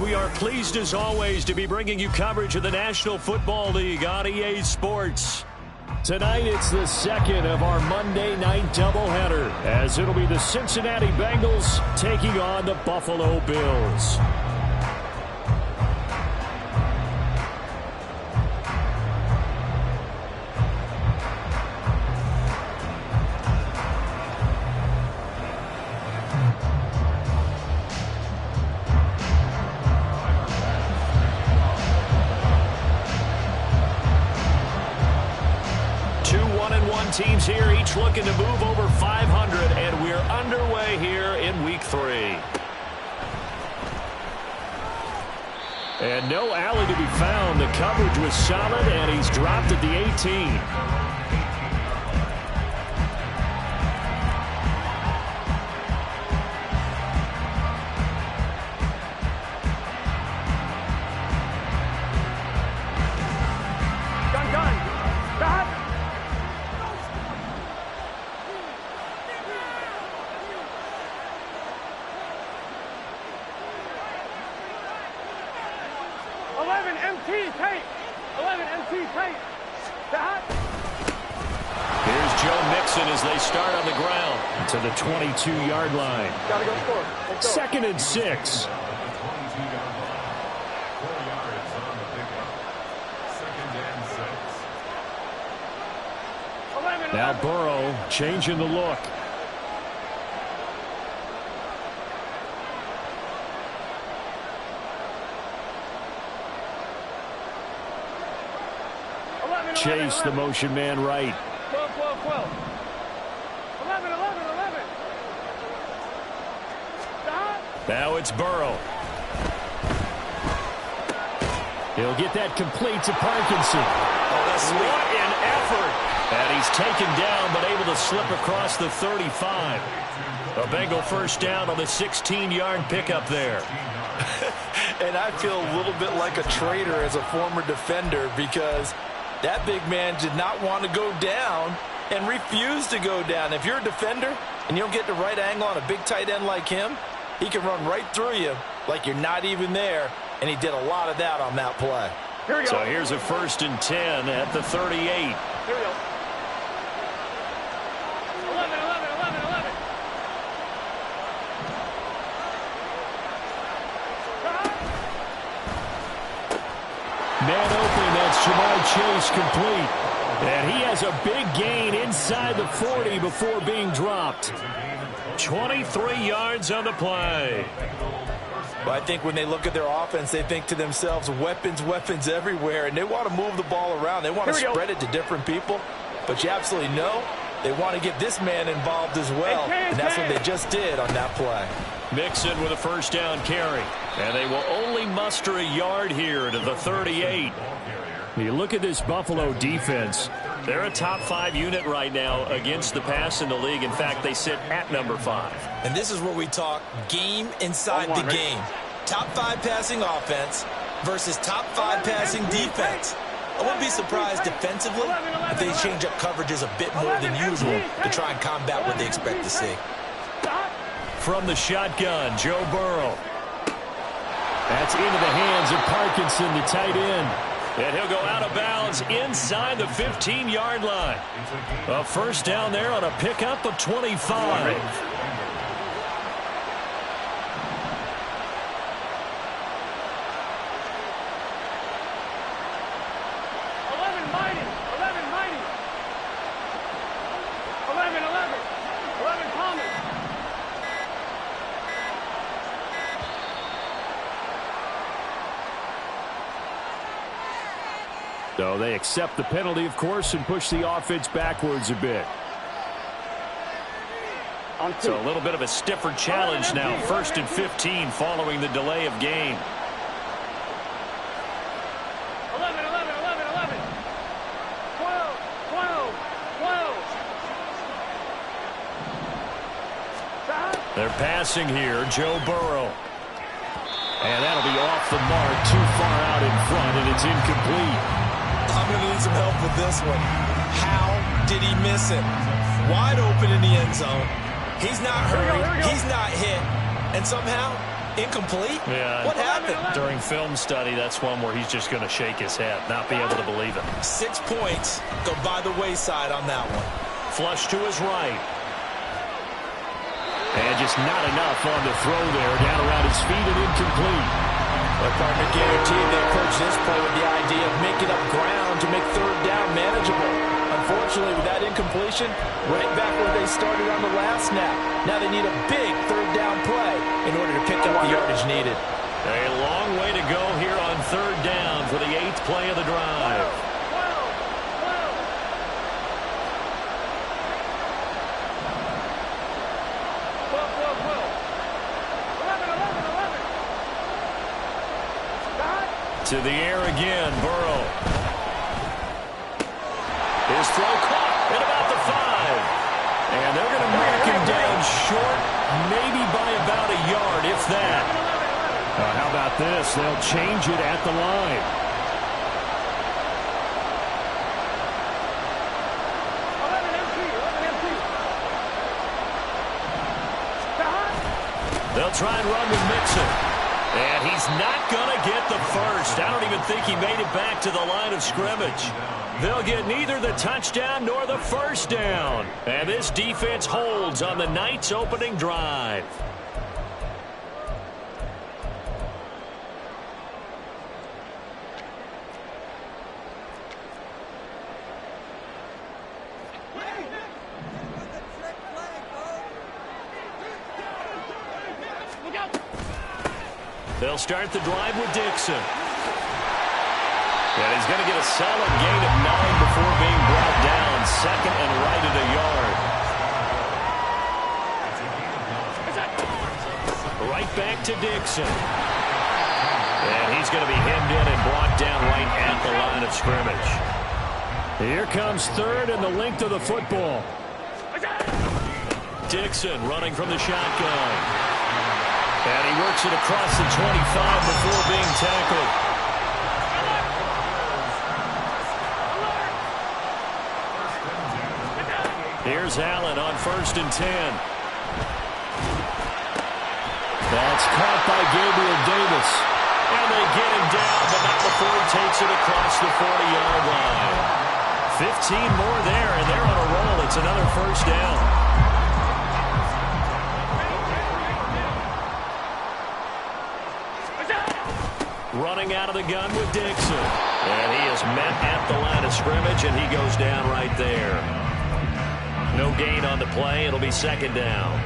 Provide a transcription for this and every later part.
We are pleased as always to be bringing you coverage of the National Football League on EA Sports. Tonight it's the second of our Monday night doubleheader, as it'll be the Cincinnati Bengals taking on the Buffalo Bills. Teams here, each looking to move over 500, and we're underway here in Week 3. And no alley to be found. The coverage was solid, and he's dropped at the 18. As they start on the ground to the 22-yard line. Gotta go score. Let's go. 2nd and 6. Now Burrow changing the look. Chase the motion man right. 12. 11. Now it's Burrow. He'll get that complete to Parkinson. What an effort. And he's taken down, but able to slip across the 35. A Bengal first down on the 16-yard pickup there. And I feel a little bit like a traitor as a former defender, because that big man did not want to go down and refused to go down. If you're a defender and you don't get the right angle on a big tight end like him, he can run right through you like you're not even there, and he did a lot of that on that play. Here we go. So here's a 1st and 10 at the 38. Here we go. 11. Man open, that's Ja'Marr Chase complete. And he has a big gain inside the 40 before being dropped. 23 yards on the play. But I think when they look at their offense, they think to themselves, weapons everywhere, and they want to move the ball around. They want to spread it to different people. But you absolutely know they want to get this man involved as well, and that's what they just did on that play. Mixon with a first down carry. And they will only muster a yard here to the 38. You look at this Buffalo defense. They're a top 5 unit right now against the pass in the league. In fact, they sit at number 5. And this is where we talk game inside the game. Top 5 passing offense versus top 5 passing defense. I wouldn't be surprised defensively if they change up coverages a bit more than usual to try and combat what they expect to see. From the shotgun, Joe Burrow. That's into the hands of Parkinson, the tight end. And he'll go out of bounds inside the 15-yard line. A first down there on a pickup of 25. So they accept the penalty, of course, and push the offense backwards a bit. So a little bit of a stiffer challenge now. 1st and 15 following the delay of game. 11. 12. They're passing here, Joe Burrow. And that'll be off the mark, too far out in front, and it's incomplete. I'm going to need some help with this one. How did he miss him? Wide open in the end zone. He's not hurried. He's not hit. And somehow Incomplete? Yeah. What happened? During film study, that's one where he's just going to shake his head, not be able to believe it. 6 points go by the wayside on that one. Flush to his right. And just not enough on the throw there. Down around his feet and incomplete. Their partner guaranteed they approach this play with the idea of making up ground to make third down manageable. Unfortunately, with that incompletion, right back where they started on the last snap. Now they need a big third down play in order to pick up the yardage needed. A long way to go here on third down for the 8th play of the drive. To the air again, Burrow. His throw caught at about the 5. And they're going to mark him down short, maybe by about a yard, if that. How about this? They'll change it at the line. They'll try and run with Mixon. And he's not going to get the first. I don't even think he made it back to the line of scrimmage. They'll get neither the touchdown nor the first down. And this defense holds on the night's opening drive. They'll start the drive with Dixon. And he's going to get a solid gain of 9 before being brought down. Second and right at a yard. Right back to Dixon. And he's going to be hemmed in and brought down right at the line of scrimmage. Here comes third and the length of the football. Dixon running from the shotgun. And he works it across the 25 before being tackled. Here's Allen on 1st and 10. That's caught by Gabriel Davis. And they get him down, but not before he takes it across the 40-yard line. 15 more there, and they're on a roll. It's another first down. Running out of the gun with Dixon. And he is met at the line of scrimmage, and he goes down right there. No gain on the play. It'll be second down.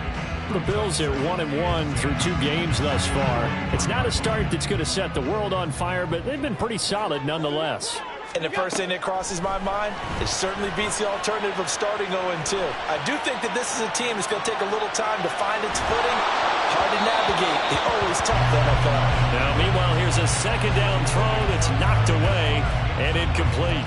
The Bills are 1-1 through 2 games thus far. It's not a start that's going to set the world on fire, but they've been pretty solid nonetheless. And the first thing that crosses my mind, it certainly beats the alternative of starting 0-2. I do think that this is a team that's going to take a little time to find its footing. Hard to navigate the always tough NFL. Now, meanwhile, here's a second down throw that's knocked away and incomplete.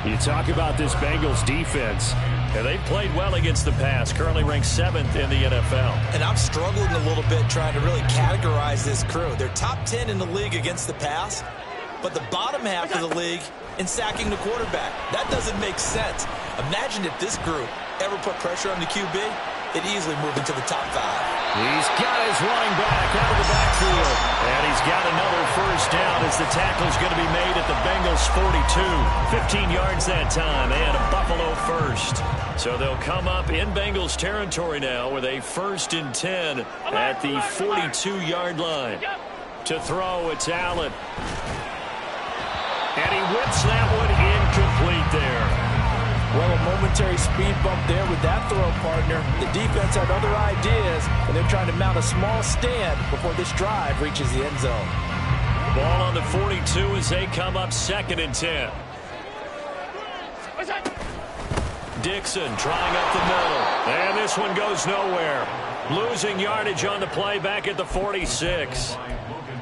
You talk about this Bengals defense. And they've played well against the pass, currently ranked 7th in the NFL. And I'm struggling a little bit trying to really categorize this crew. They're top 10 in the league against the pass, but the bottom half of the league in sacking the quarterback. That doesn't make sense. Imagine if this group ever put pressure on the QB, it'd easily move into the top 5. He's got his running back out of the backfield. And he's got another first down as the tackle's going to be made at the Bengals 42. 15 yards that time and a Buffalo first. So they'll come up in Bengals territory now with a 1st and 10 at the 42-yard line. To throw, it's Allen. And he whips that one incomplete there. Well, a momentary speed bump there with that throw, partner. The defense had other ideas, and they're trying to mount a small stand before this drive reaches the end zone. Ball on the 42 as they come up 2nd and 10. Dixon trying up the middle. And this one goes nowhere. Losing yardage on the play back at the 46.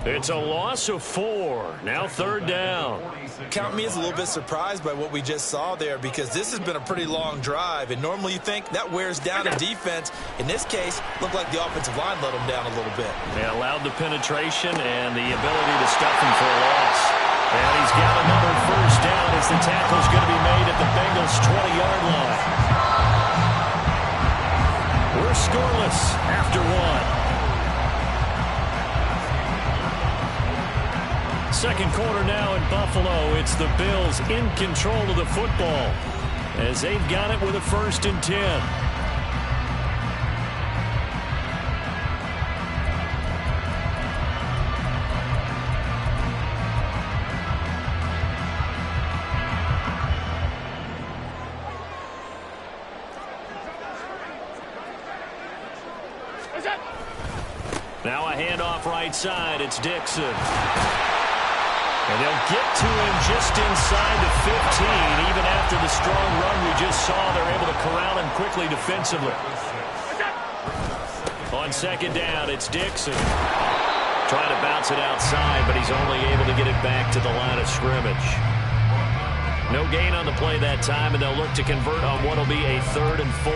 It's a loss of 4. Now 3rd down. Count me as a little bit surprised by what we just saw there, because this has been a pretty long drive, and normally you think that wears down a defense. In this case, looked like the offensive line let them down a little bit. They allowed the penetration and the ability to stuff him for a loss. And he's got another first down as the tackle's going to be made at the Bengals 20-yard line. We're scoreless after 1. Second quarter now in Buffalo. It's the Bills in control of the football as they've got it with a 1st and 10. Now a handoff right side. It's Dixon. And they'll get to him just inside the 15. Even after the strong run we just saw, they're able to corral him quickly defensively. On 2nd down, it's Dixon. Trying to bounce it outside, but he's only able to get it back to the line of scrimmage. No gain on the play that time, and they'll look to convert on what will be a 3rd and 4.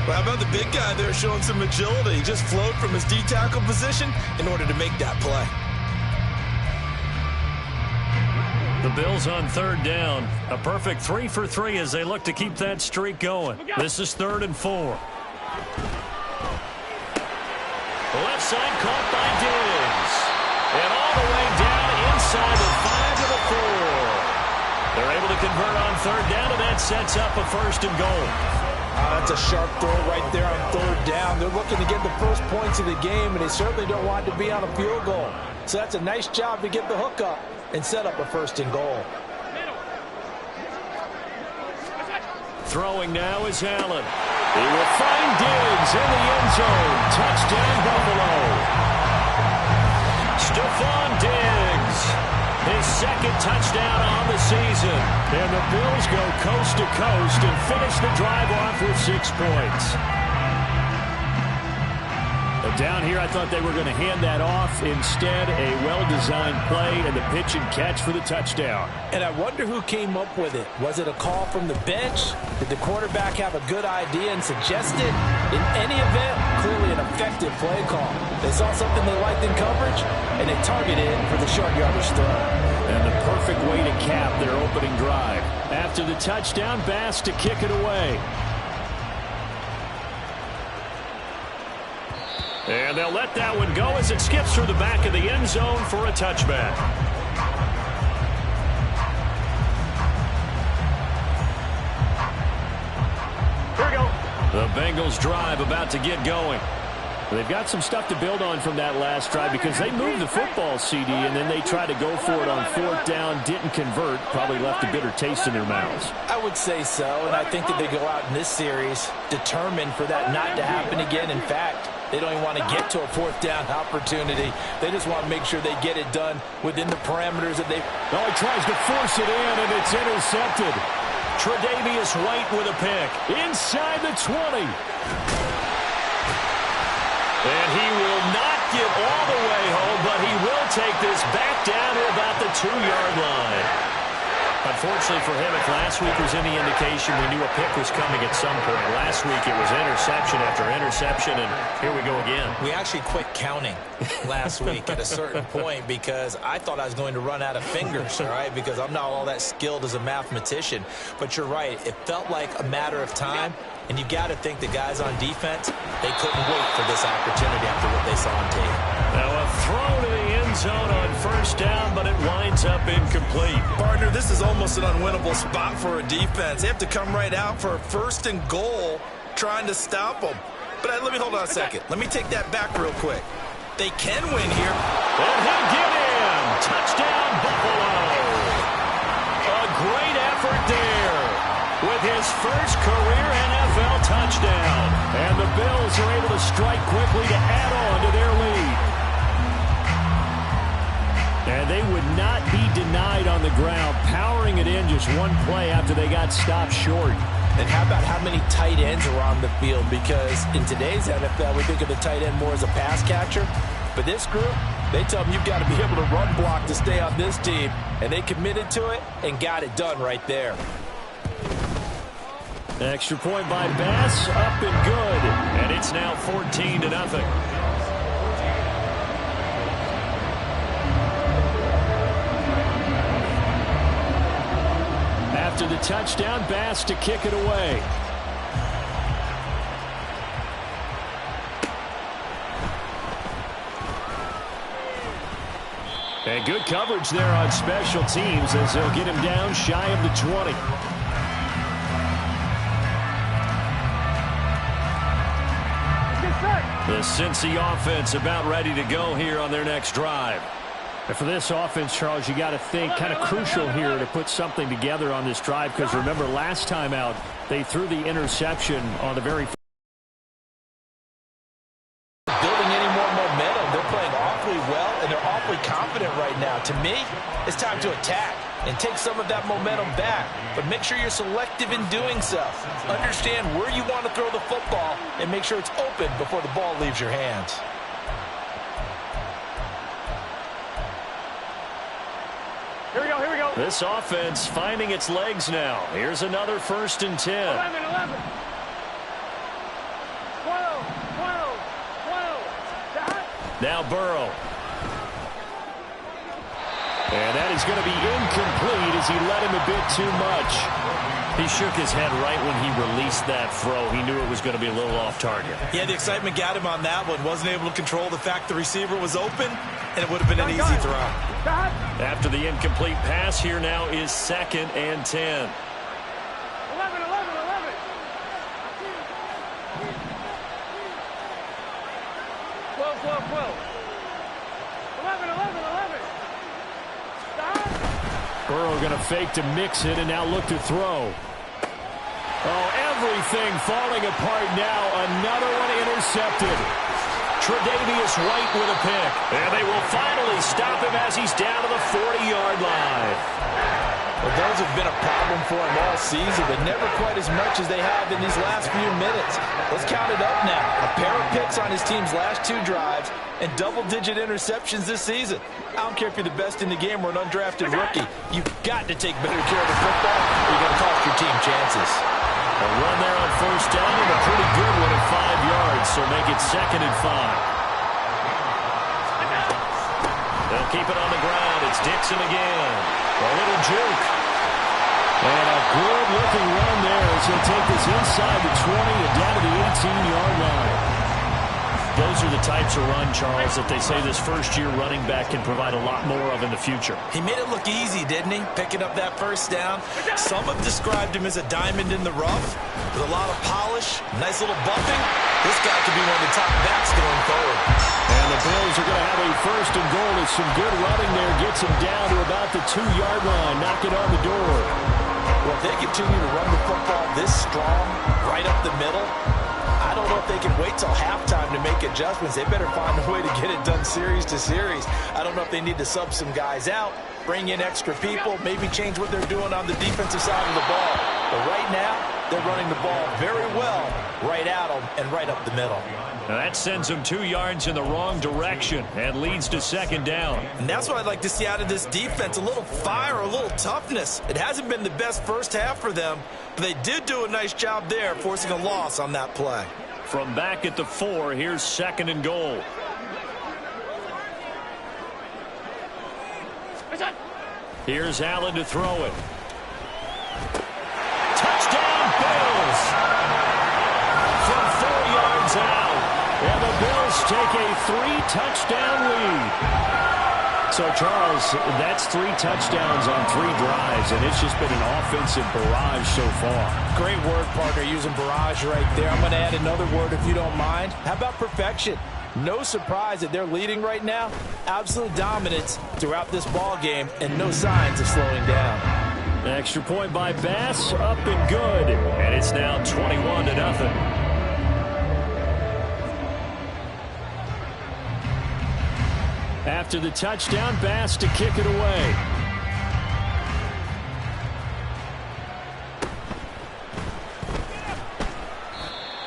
Well, how about the big guy there showing some agility? He just flowed from his D-tackle position in order to make that play. The Bills on 3rd down. A perfect 3 for 3 as they look to keep that streak going. This is 3rd and 4. Left side caught by Diggs. And all the way down inside the 5 to the 4. They're able to convert on 3rd down, and that sets up a 1st and goal. That's a sharp throw right there on 3rd down. They're looking to get the first points of the game, and they certainly don't want to be on a field goal. So that's a nice job to get the hook up and set up a 1st and goal. Throwing now is Allen. He will find Diggs in the end zone. Touchdown, Buffalo. Stephon Diggs. His 2nd touchdown on the season. And the Bills go coast to coast and finish the drive off with 6 points. Down here, I thought they were going to hand that off. Instead, a well-designed play and the pitch and catch for the touchdown. And I wonder who came up with it. Was it a call from the bench? Did the quarterback have a good idea and suggest it? In any event, clearly an effective play call. They saw something they liked in coverage, and they targeted it for the short yardage throw. And the perfect way to cap their opening drive. After the touchdown, Bass to kick it away. And they'll let that one go as it skips through the back of the end zone for a touchback. Here we go. The Bengals drive about to get going. They've got some stuff to build on from that last drive because they moved the football, CD, and then they tried to go for it on 4th down, didn't convert, probably left a bitter taste in their mouths. I would say so, and I think that they go out in this series determined for that not to happen again. In fact, they don't even want to get to a 4th down opportunity. They just want to make sure they get it done within the parameters that they... Oh, he tries to force it in, and it's intercepted. Tre'Davious White with a pick. Inside the 20. And he will not get all the way home, but he will take this back down to about the 2-yard line. Unfortunately for him, if last week was any indication, we knew a pick was coming at some point. Last week it was interception after interception, and here we go again. We actually quit counting last week at a certain point because I thought I was going to run out of fingers, all right, because I'm not all that skilled as a mathematician. But you're right. It felt like a matter of time, and you've got to think the guys on defense, they couldn't wait for this opportunity after what they saw on tape. Now a throw to the end zone on 1st down, but it winds up incomplete. Partner, this is almost an unwinnable spot for a defense. They have to come right out for a 1st and goal trying to stop them. But let me hold on a second. Let me take that back real quick. They can win here. And he'll get in. Touchdown, Buffalo. A great effort there with his first career NFL touchdown. And the Bills are able to strike quickly to add on to their lead. And they would not be denied on the ground, powering it in just one play after they got stopped short. And how about how many tight ends are on the field? Because in today's NFL, we think of the tight end more as a pass catcher. But this group, they tell them you've got to be able to run block to stay on this team. And they committed to it and got it done right there. Extra point by Bass, up and good. And it's now 14-0. After the touchdown, Bass to kick it away. And good coverage there on special teams as they'll get him down shy of the 20. The Cincy offense about ready to go here on their next drive. And for this offense, Charles, you got to think kind of crucial here to put something together on this drive, because remember last time out they threw the interception on the very building any more momentum. They're playing awfully well and they're awfully confident right now. To me, it's time to attack and take some of that momentum back, but make sure you're selective in doing so. Understand where you want to throw the football and make sure it's open before the ball leaves your hands. Here we go, here we go. This offense finding its legs now. Here's another 1st and 10. 11, 11. 12, 12, 12. Now Burrow. And that is going to be incomplete as he led him a bit too much. He shook his head right when he released that throw. He knew it was going to be a little off target. Yeah, the excitement got him on that one. Wasn't able to control the fact the receiver was open, and it would have been an easy throw. After the incomplete pass, here now is 2nd and 10. 11, 11, 11. 12, 12, 12. 11, 11, 11. Burrow going to fake to mix it and now look to throw. Oh, everything falling apart now. Another one intercepted. Tre'Davious White with a pick. And they will finally stop him as he's down to the 40-yard line. Well, those have been a problem for him all season, but never quite as much as they have in these last few minutes. Let's count it up now. A pair of picks on his team's last 2 drives and double-digit interceptions this season. I don't care if you're the best in the game or an undrafted rookie. You've got to take better care of the football or you're going to cost your team chances. A run there on 1st down and a pretty good one at 5 yards, so make it 2nd and 5. They'll keep it on the ground. It's Dixon again. A little juke. And a good-looking run there as he'll take this inside the 20 and down to the 18-yard line. Those are the types of run, Charles, that they say this first-year running back can provide a lot more of in the future. He made it look easy, didn't he? Picking up that 1st down. Some have described him as a diamond in the rough with a lot of polish, nice little buffing. This guy could be one of the top backs going forward. And the Bills are going to have a 1st and goal. It's some good running there. Gets him down to about the 2-yard line. Knock it on the door. Well, if they continue to run the football this strong, right up the middle, I don't know if they can wait till halftime to make adjustments. They better find a way to get it done series to series. I don't know if they need to sub some guys out, bring in extra people, maybe change what they're doing on the defensive side of the ball. But right now, they're running the ball very well right at them and right up the middle. Now that sends them 2 yards in the wrong direction and leads to 2nd down. And that's what I'd like to see out of this defense, a little fire, a little toughness. It hasn't been the best first half for them, but they did do a nice job there, forcing a loss on that play. From back at the 4, here's 2nd and goal. Here's Allen to throw it. Touchdown, Bills! From 4 yards out. And the Bills take a 3-touchdown lead. So, Charles, that's 3 touchdowns on 3 drives, and it's just been an offensive barrage so far. Great word, partner, using barrage right there. I'm going to add another word if you don't mind. How about perfection? No surprise that they're leading right now. Absolute dominance throughout this ball game, and no signs of slowing down. Extra point by Bass, up and good. And it's now 21-0. After the touchdown, Bass to kick it away.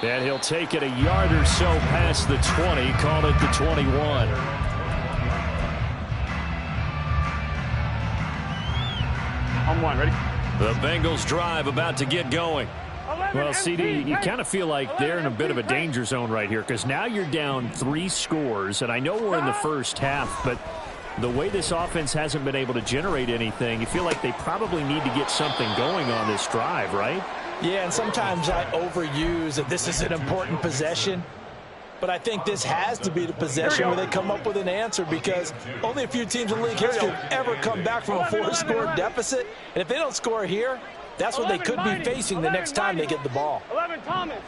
And he'll take it a yard or so past the 20, call it the 21. On 1, ready? The Bengals drive about to get going. Well, CD, you kind of feel like they're in a bit of a danger zone right here because now you're down 3 scores, and I know we're in the first half, but the way this offense hasn't been able to generate anything, you feel like they probably need to get something going on this drive, right? Yeah, and sometimes I overuse that this is an important possession. But I think this has to be the possession where they come up with an answer, because only a few teams in league history have ever come back from a 4-score deficit. And if they don't score here, that's what they could be facing the next time they get the ball. 11, Thomas.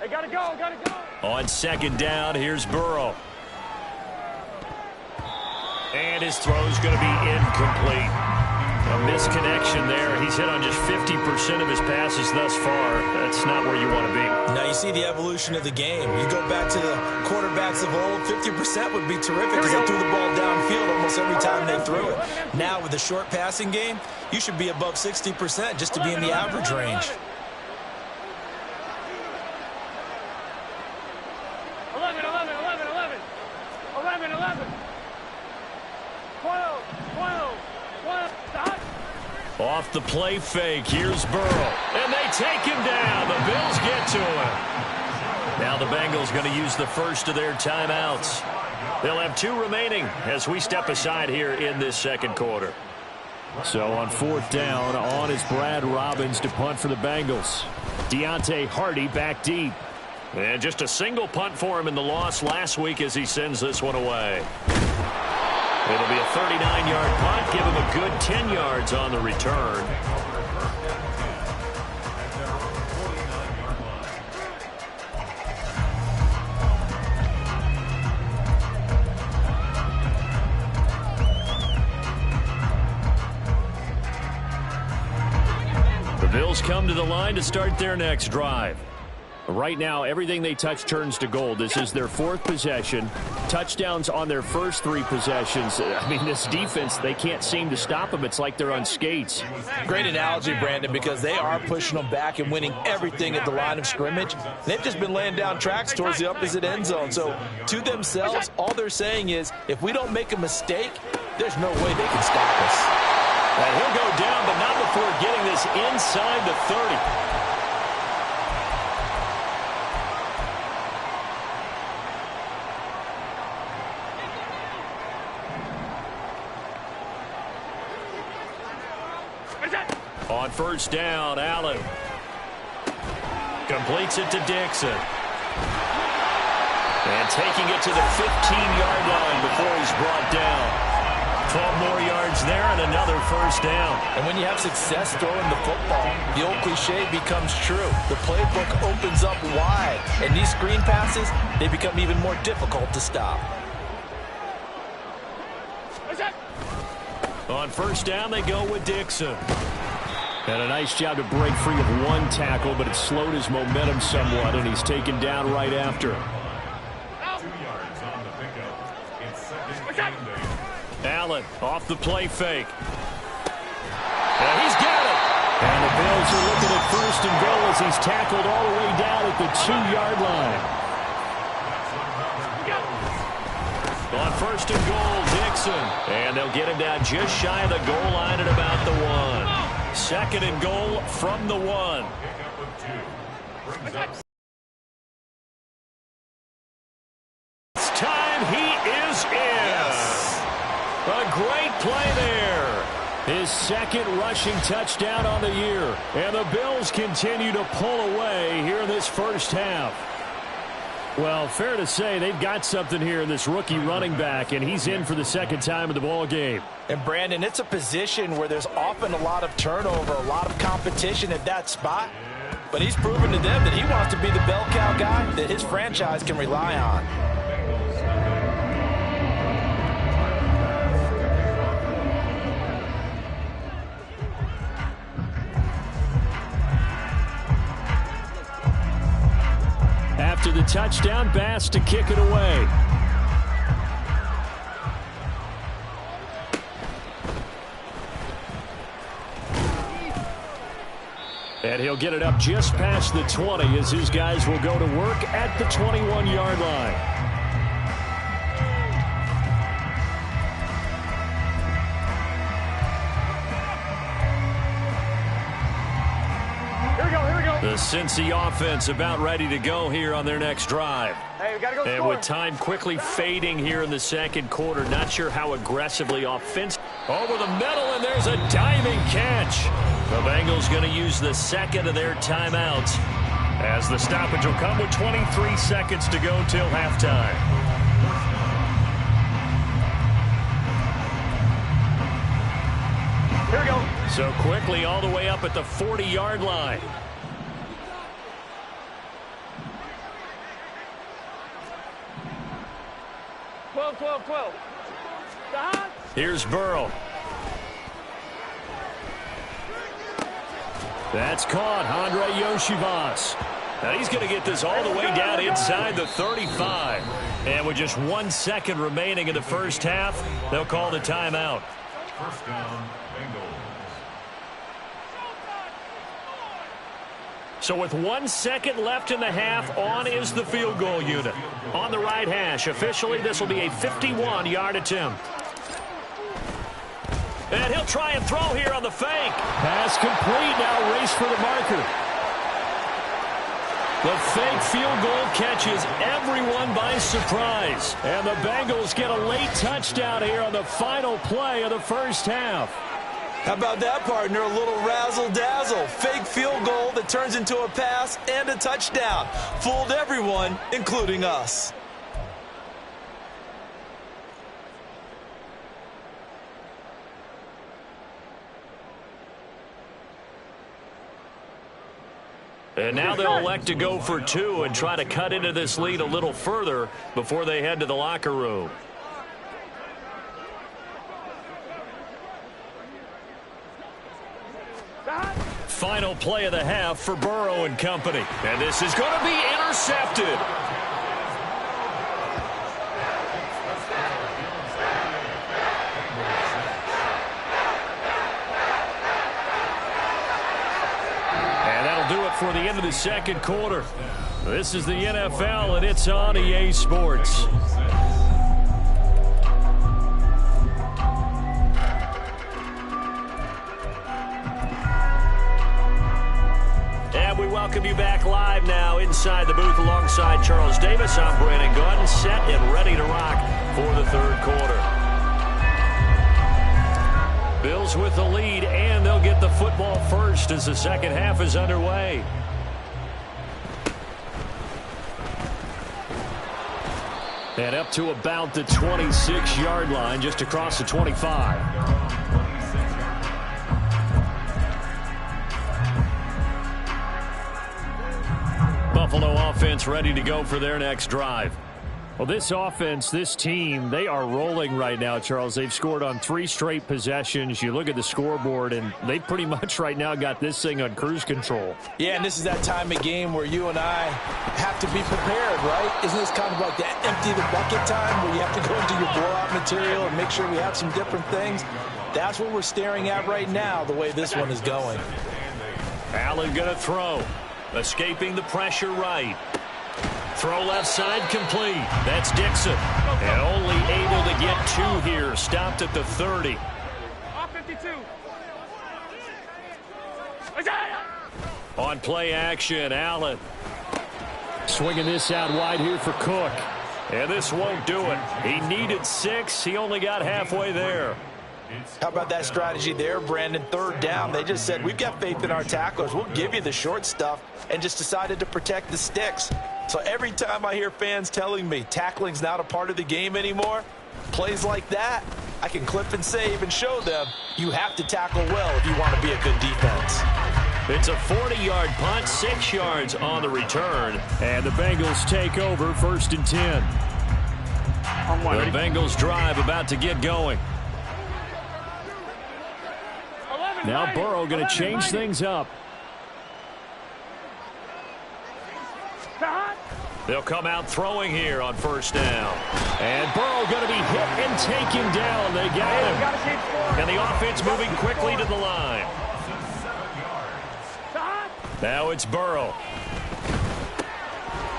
They got to go, got to go. On second down, here's Burrow. And his throw's going to be incomplete. A misconnection there. He's hit on just 50% of his passes thus far. That's not where you want to be. Now you see the evolution of the game. You go back to the quarterbacks of old, 50% would be terrific because they threw the ball downfield almost every time they threw it. Now with the short passing game, you should be above 60% just to be in the average range. 11, 11, 11, 11. 11, 11. 12, 12, 12. Stop. Off the play fake, here's Burrow. And they take him down. The Bills get to him. Now the Bengals going to use the first of their timeouts. They'll have 2 remaining as we step aside here in this second quarter. So on fourth down, on is Brad Robbins to punt for the Bengals. Deontay Hardy back deep. And just a single punt for him in the loss last week as he sends this one away. It'll be a 39-yard punt. Give him a good 10 yards on the return. The Bills come to the line to start their next drive. Right now, everything they touch turns to gold. This is their 4th possession. Touchdowns on their first 3 possessions. I mean, this defense, they can't seem to stop them. It's like they're on skates. Great analogy, Brandon, because they are pushing them back and winning everything at the line of scrimmage. They've just been laying down tracks towards the opposite end zone. So to themselves, all they're saying is, if we don't make a mistake, there's no way they can stop us. And he'll go down, but not before getting this inside the 30. On first down, Allen completes it to Dixon. And taking it to the 15-yard line before he's brought down. 12 more yards there and another first down. And when you have success throwing the football, the old cliche becomes true. The playbook opens up wide. And these screen passes, they become even more difficult to stop. On first down, they go with Dixon. And a nice job to break free of 1 tackle, but it slowed his momentum somewhat, and he's taken down right after. Allen off the play fake. And he's got it. And the Bills are looking at first and goal as he's tackled all the way down at the 2-yard line. On first and goal, Dixon. And they'll get him down just shy of the goal line at about the 1. Second and goal from the 1. It's time. He is in. Yes. A great play there. His second rushing touchdown on the year. And the Bills continue to pull away here in this first half. Well, fair to say they've got something here in this rookie running back, and he's in for the second time in the ball game. And, Brandon, it's a position where there's often a lot of turnover, a lot of competition at that spot. But he's proven to them that he wants to be the bell cow guy that his franchise can rely on. After the touchdown, Bass to kick it away. And he'll get it up just past the 20 as his guys will go to work at the 21-yard line. The Cincy offense about ready to go here on their next drive. Hey, we gotta go And score. with time quickly fading here in the second quarter, not sure how aggressively offensive. Over the middle, and there's a diving catch. The Bengals going to use the second of their timeouts As the stoppage will come with 23 seconds to go till halftime. Here we go. So quickly all the way up at the 40-yard line. Twelve. Here's Burrow. That's caught. Andre Yoshivas. Now he's going to get this all the way down inside the 35. And with just 1 second remaining in the first half, they'll call the timeout. First down, Bengals. So with 1 second left in the half, on is the field goal unit. On the right hash, officially this will be a 51-yard attempt. And he'll try and throw here on the fake. Pass complete. Now race for the marker. The fake field goal catches everyone by surprise. And the Bengals get a late touchdown here on the final play of the first half. How about that, partner? A little razzle-dazzle. Fake field goal that turns into a pass and a touchdown. Fooled everyone, including us. And now they'll elect to go for 2 and try to cut into this lead a little further before they head to the locker room. Final play of the half for Burrow and company. And this is going to be intercepted. Do it for the end of the second quarter. This is the NFL, and it's on EA Sports. And we welcome you back live now inside the booth alongside Charles Davis. I'm Brandon Gaudin, set and ready to rock for the third quarter. Bills with the lead, and they'll get the football first as the second half is underway. And up to about the 26-yard line, just across the 25. Buffalo offense ready to go for their next drive. Well, this offense, this team, they are rolling right now, Charles. They've scored on 3 straight possessions. You look at the scoreboard, and they pretty much right now got this thing on cruise control. Yeah, and this is that time of game where you and I have to be prepared, right? Isn't this kind of like that empty the bucket time where you have to go into your blowout material and make sure we have some different things? That's what we're staring at right now, the way this one is going. Allen going to throw. Escaping the pressure right. Throw left side complete. That's Dixon. And only able to get 2 here. Stopped at the 30. Off 52. On play action, Allen. Swinging this out wide here for Cook. And this won't do it. He needed 6. He only got halfway there. How about that strategy there, Brandon? Third down. They just said, we've got faith in our tacklers. We'll give you the short stuff, and just decided to protect the sticks. So every time I hear fans telling me tackling's not a part of the game anymore, plays like that, I can clip and save and show them you have to tackle well if you want to be a good defense. It's a 40-yard punt, 6 yards on the return. And the Bengals take over, 1st and 10. The Bengals drive about to get going. Now Burrow going to change things up. They'll come out throwing here on 1st down. And Burrow going to be hit and taken down. They got him. And the offense moving quickly to the line. Now it's Burrow.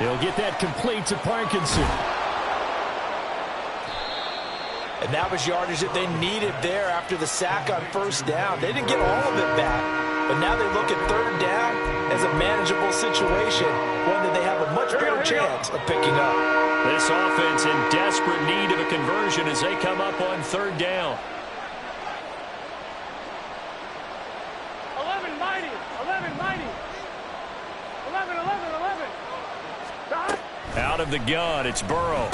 He'll get that complete to Parkinson. And that was yardage that they needed there after the sack on 1st down. They didn't get all of it back. But now they look at 3rd down as a manageable situation, one that they have a much better chance of picking up. This offense in desperate need of a conversion as they come up on 3rd down. 11 mighty. 11 mighty. 11. of the gun. It's Burrow.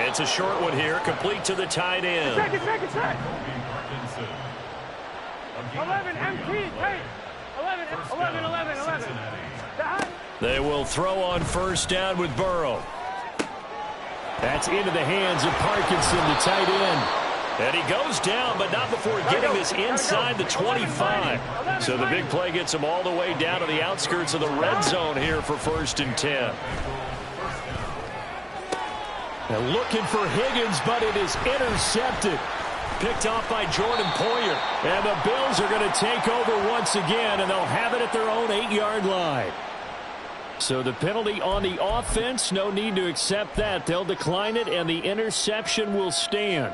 It's a short one here, complete to the tight end. Check. 11, MT, tight. 11. They will throw on first down with Burrow. That's into the hands of Parkinson, the tight end. And he goes down, but not before getting this inside the 25. So the big play gets him all the way down to the outskirts of the red zone here for 1st and 10. They're looking for Higgins, but it is intercepted. Picked off by Jordan Poyer. And the Bills are going to take over once again, and they'll have it at their own 8-yard line. So the penalty on the offense, no need to accept that. They'll decline it, and the interception will stand.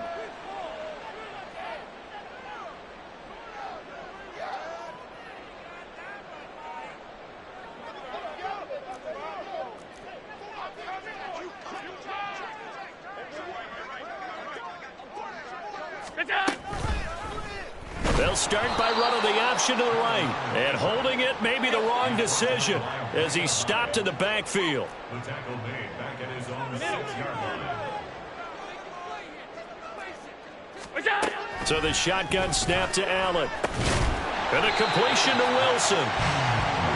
They'll start by running the option to the right. And holding it may be the wrong decision as he stopped in the backfield. The tackle made back at his own 6-yard line. So the shotgun snap to Allen. And a completion to Wilson.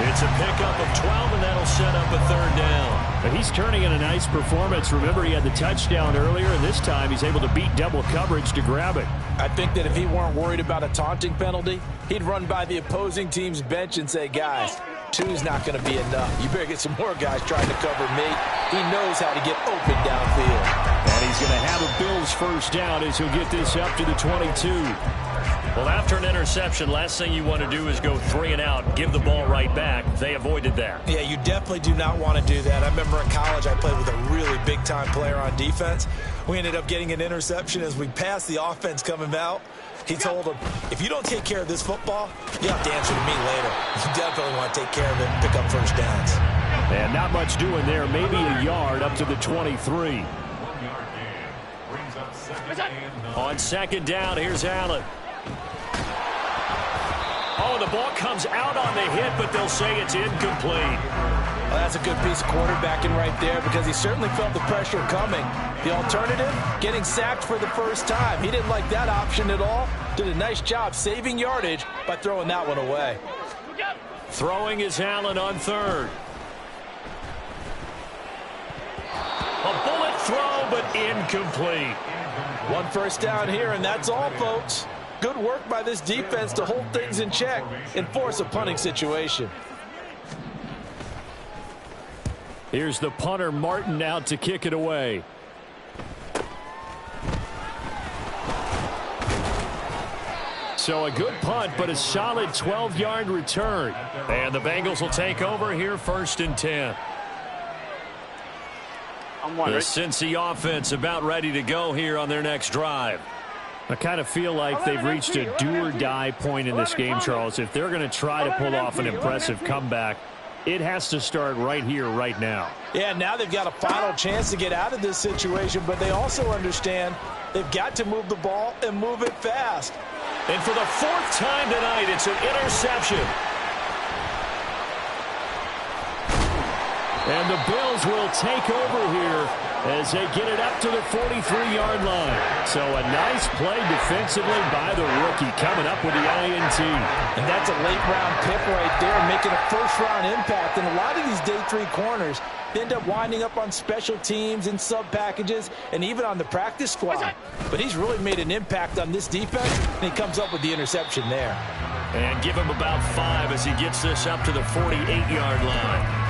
It's a pickup of 12, and that'll set up a 3rd down. But he's turning in a nice performance. Remember, he had the touchdown earlier, and this time he's able to beat double coverage to grab it. I think that if he weren't worried about a taunting penalty, he'd run by the opposing team's bench and say, guys, 2's not going to be enough. You better get some more guys trying to cover me. He knows how to get open downfield. And he's going to have a Bills 1st down as he'll get this up to the 22. Well, after an interception, last thing you want to do is go 3 and out, give the ball right back. They avoided that. Yeah, you definitely do not want to do that. I remember in college I played with a really big-time player on defense. We ended up getting an interception as we passed the offense coming out. He told him, if you don't take care of this football, you have to answer to me later. You definitely want to take care of it and pick up 1st downs. And not much doing there, maybe a yard up to the 23. 1-yard gain brings up 2nd and 9. On 2nd down, here's Allen. Oh, the ball comes out on the hit, but they'll say it's incomplete. Well, that's a good piece of quarterbacking right there because he certainly felt the pressure coming. The alternative, getting sacked for the 1st time. He didn't like that option at all. Did a nice job saving yardage by throwing that one away. Throwing is Allen on 3rd. A bullet throw, but incomplete. 1 1st down here, and that's all, folks. Good work by this defense to hold things in check and force a punting situation. Here's the punter, Martin, out to kick it away. So a good punt, but a solid 12-yard return. And the Bengals will take over here 1st and 10. The Cincy offense about ready to go here on their next drive. I kind of feel like they've reached a do-or-die point in this game, Charles. If they're going to try to pull off an impressive comeback, it has to start right here, right now. Yeah, now they've got a final chance to get out of this situation, but they also understand they've got to move the ball and move it fast. And for the 4th time tonight, it's an interception. And the Bills will take over here as they get it up to the 43-yard line. So a nice play defensively by the rookie coming up with the INT. And that's a late-round pick right there, making a first-round impact. And a lot of these day 3 corners end up winding up on special teams and sub-packages and even on the practice squad. But he's really made an impact on this defense, and he comes up with the interception there. And give him about 5 as he gets this up to the 48-yard line.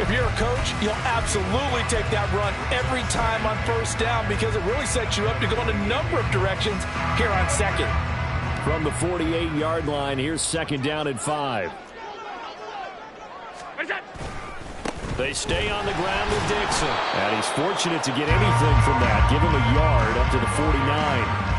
If you're a coach, you'll absolutely take that run every time on 1st down because it really sets you up to go in a number of directions here on 2nd. From the 48-yard line, here's 2nd down and 5. They stay on the ground with Dixon. And he's fortunate to get anything from that. Give him a yard up to the 49.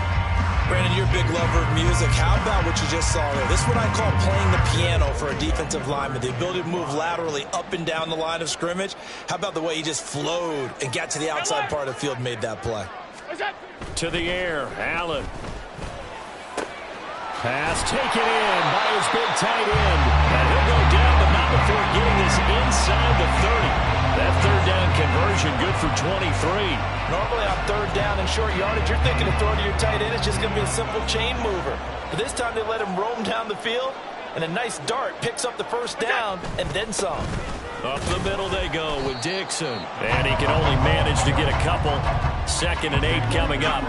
Brandon, you're a big lover of music. How about what you just saw there? This is what I call playing the piano for a defensive lineman. The ability to move laterally up and down the line of scrimmage. How about the way he just flowed and got to the outside part of the field and made that play? To the air, Allen. Pass taken in by his big tight end. And he'll go down, but not before getting this inside the 30. That third down conversion good for 23. Normally on third down and short yardage, you're thinking of throwing to your tight end. It's just going to be a simple chain mover. But this time they let him roam down the field, and a nice dart picks up the first down and then some. Up the middle they go with Dixon. And he can only manage to get a couple. 2nd and 8 coming up.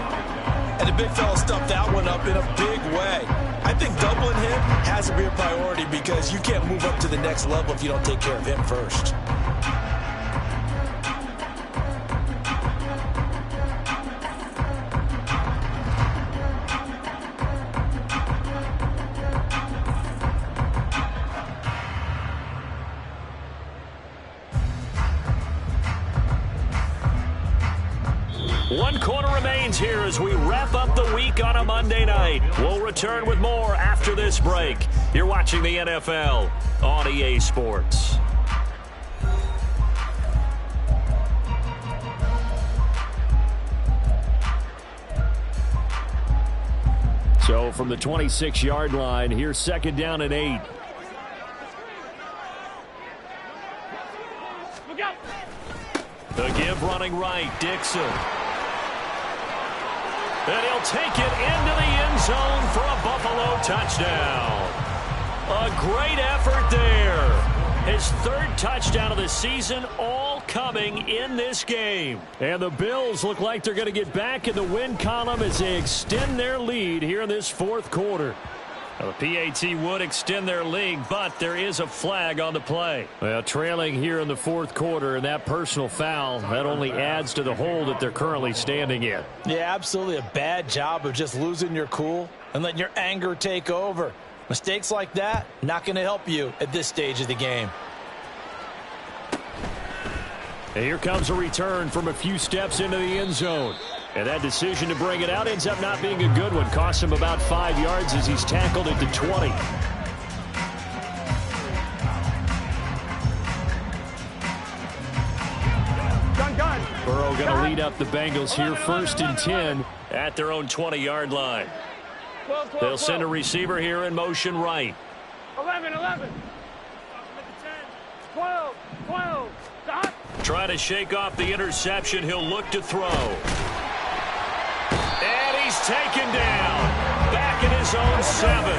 And the big fella stuffed that one up in a big way. I think doubling him has to be a priority because you can't move up to the next level if you don't take care of him first. One quarter remains here as we wrap up the week on a Monday night. We'll return with more after this break. You're watching the NFL on EA Sports. So from the 26-yard line, here's 2nd down and 8. The give running right, Dixon. And he'll take it into the end zone for a Buffalo touchdown. A great effort there. His 3rd touchdown of the season, all coming in this game. And the Bills look like they're going to get back in the win column as they extend their lead here in this 4th quarter. Now, the PAT would extend their lead, but there is a flag on the play. Well, trailing here in the 4th quarter, and that personal foul, that only adds to the hole that they're currently standing in. Yeah, absolutely a bad job of just losing your cool and letting your anger take over. Mistakes like that, not going to help you at this stage of the game. And here comes a return from a few steps into the end zone. And that decision to bring it out ends up not being a good one. Costs him about 5 yards as he's tackled at the 20. Burrow going to lead up the Bengals here 1st and 10 at their own 20-yard line. They'll send a receiver here in motion right. 11. 12. Try to shake off the interception. He'll look to throw. And he's taken down. Back in his own 7.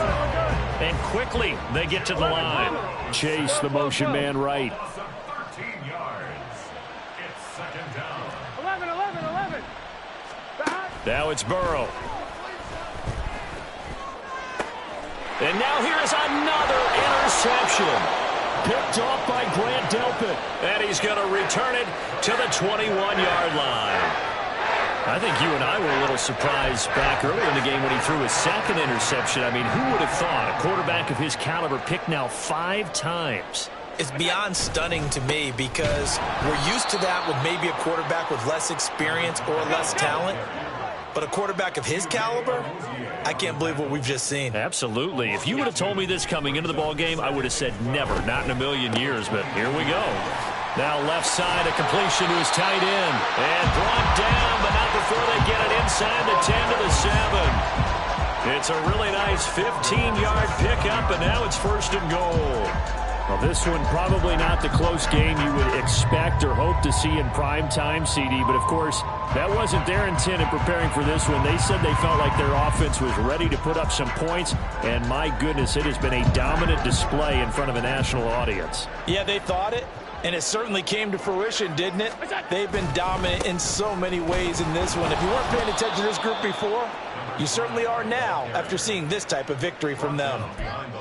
And quickly they get to the line. Chase the motion man right. 13 yards. It's 2nd down. 11. Now it's Burrow. And now here's another interception. Picked off by Grant Delpit. And he's going to return it to the 21-yard line. I think you and I were a little surprised back earlier in the game when he threw his 2nd interception. I mean, who would have thought a quarterback of his caliber picked now 5 times? It's beyond stunning to me because we're used to that with maybe a quarterback with less experience or less talent. But a quarterback of his caliber, I can't believe what we've just seen. Absolutely. If you would have told me this coming into the ballgame, I would have said never, not in a million years. But here we go. Now left side, a completion to his tight end. And brought down, but not before they get it inside the 10 to the 7. It's a really nice 15-yard pickup, and now it's 1st and goal. Well, this one probably not the close game you would expect or hope to see in prime time, CD. But, of course, that wasn't their intent in preparing for this one. They said they felt like their offense was ready to put up some points. And, my goodness, it has been a dominant display in front of a national audience. Yeah, they thought it. And it certainly came to fruition, didn't it? They've been dominant in so many ways in this one. If you weren't paying attention to this group before, you certainly are now after seeing this type of victory from them.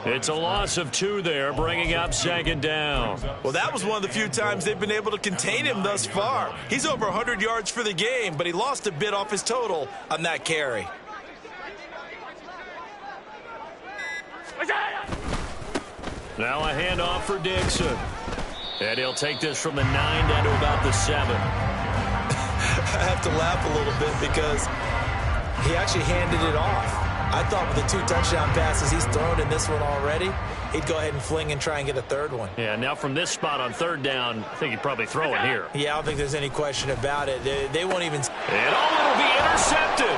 It's a loss of 2 there, bringing up 2nd down. Well, that was one of the few times they've been able to contain him thus far. He's over 100 yards for the game, but he lost a bit off his total on that carry. Now a handoff for Dixon. And he'll take this from the 9 down to about the 7. I have to laugh a little bit because he actually handed it off. I thought with the 2 touchdown passes he's thrown in this one already, he'd go ahead and fling and try and get a 3rd one. Yeah, now from this spot on 3rd down, I think he'd probably throw it here. Yeah, I don't think there's any question about it. They won't even... And it'll be intercepted.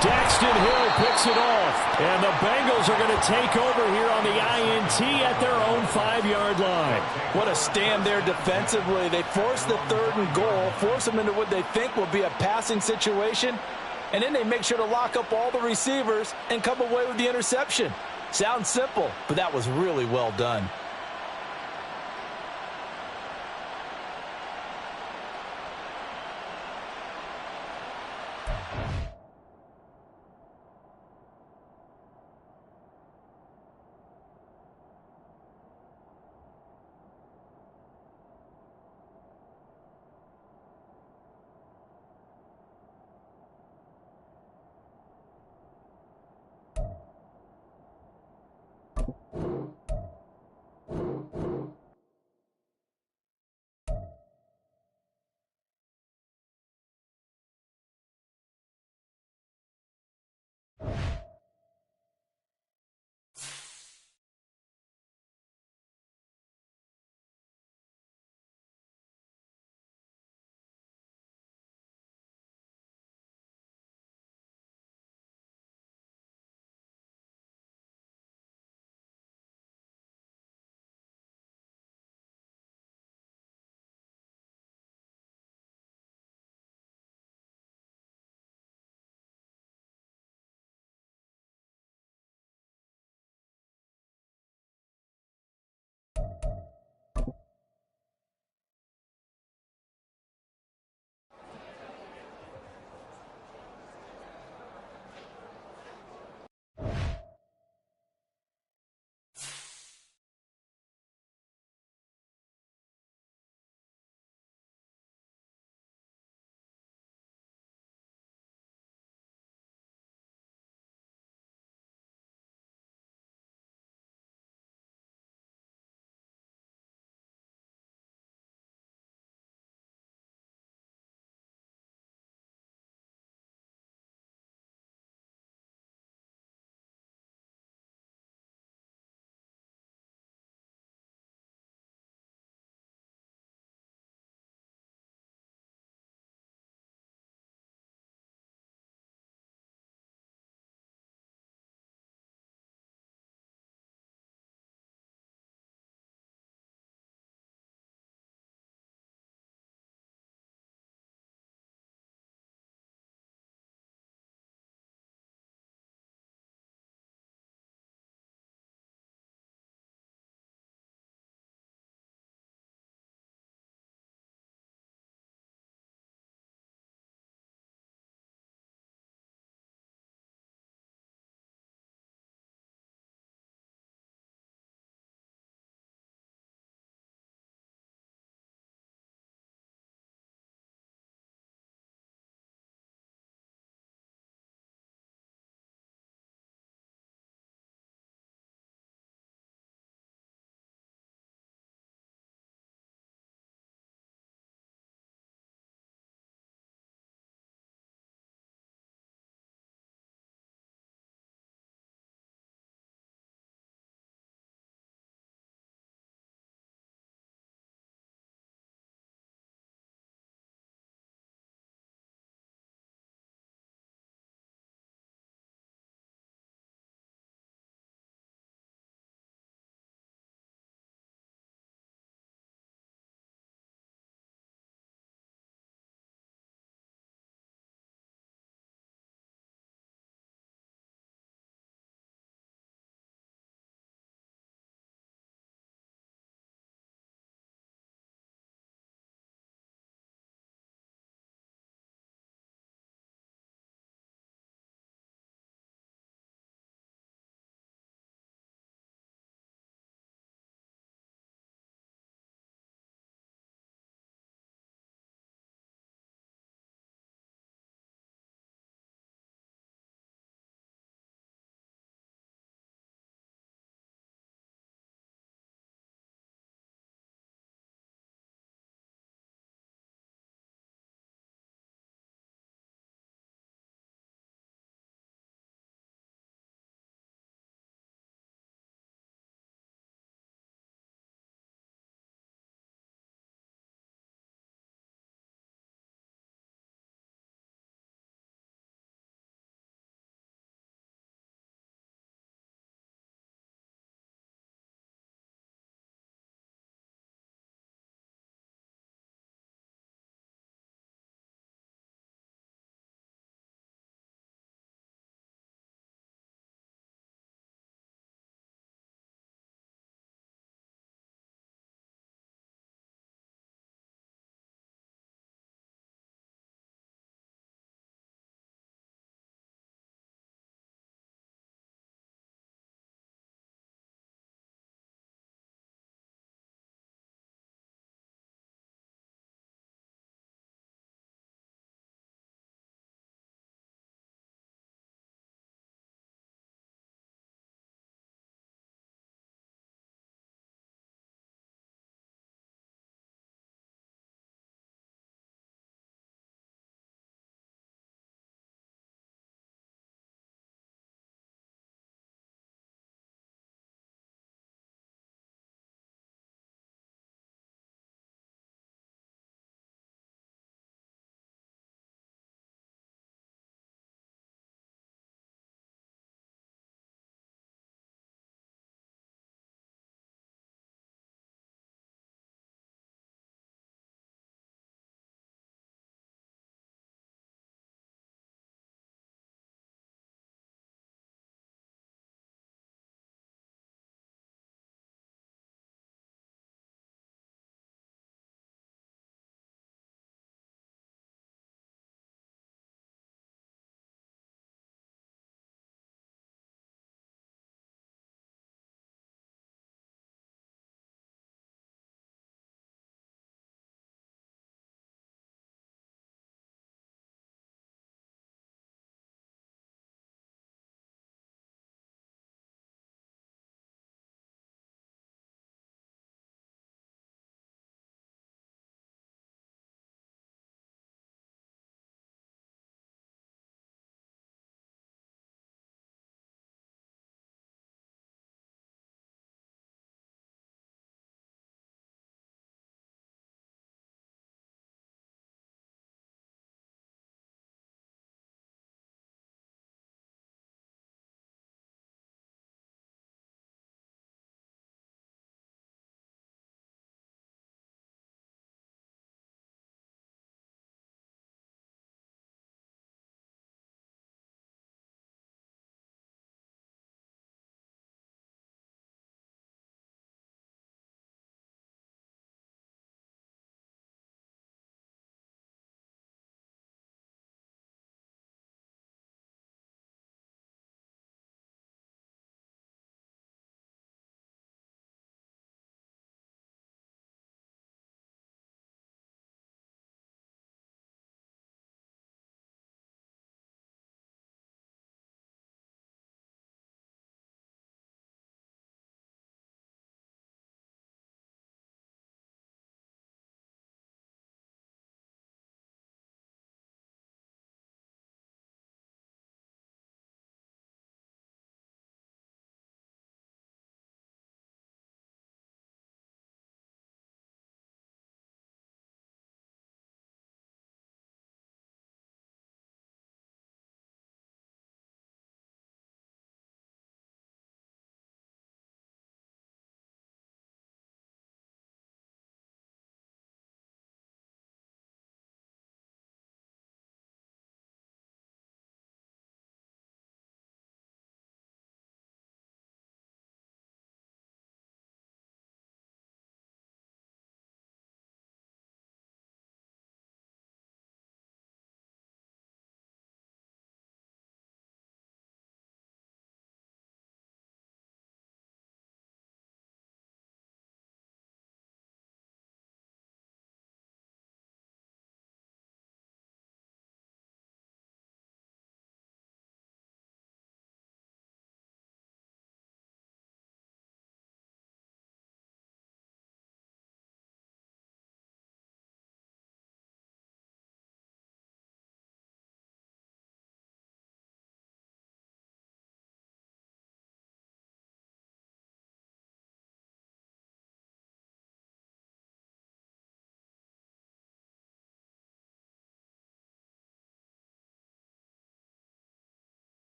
Daxton Hill picks it off. And the Bengals are going to take over here on the INT at their own 5-yard line. What a stand there defensively. They force the 3rd and goal, force them into what they think will be a passing situation, and then they make sure to lock up all the receivers and come away with the interception. Sounds simple, but that was really well done.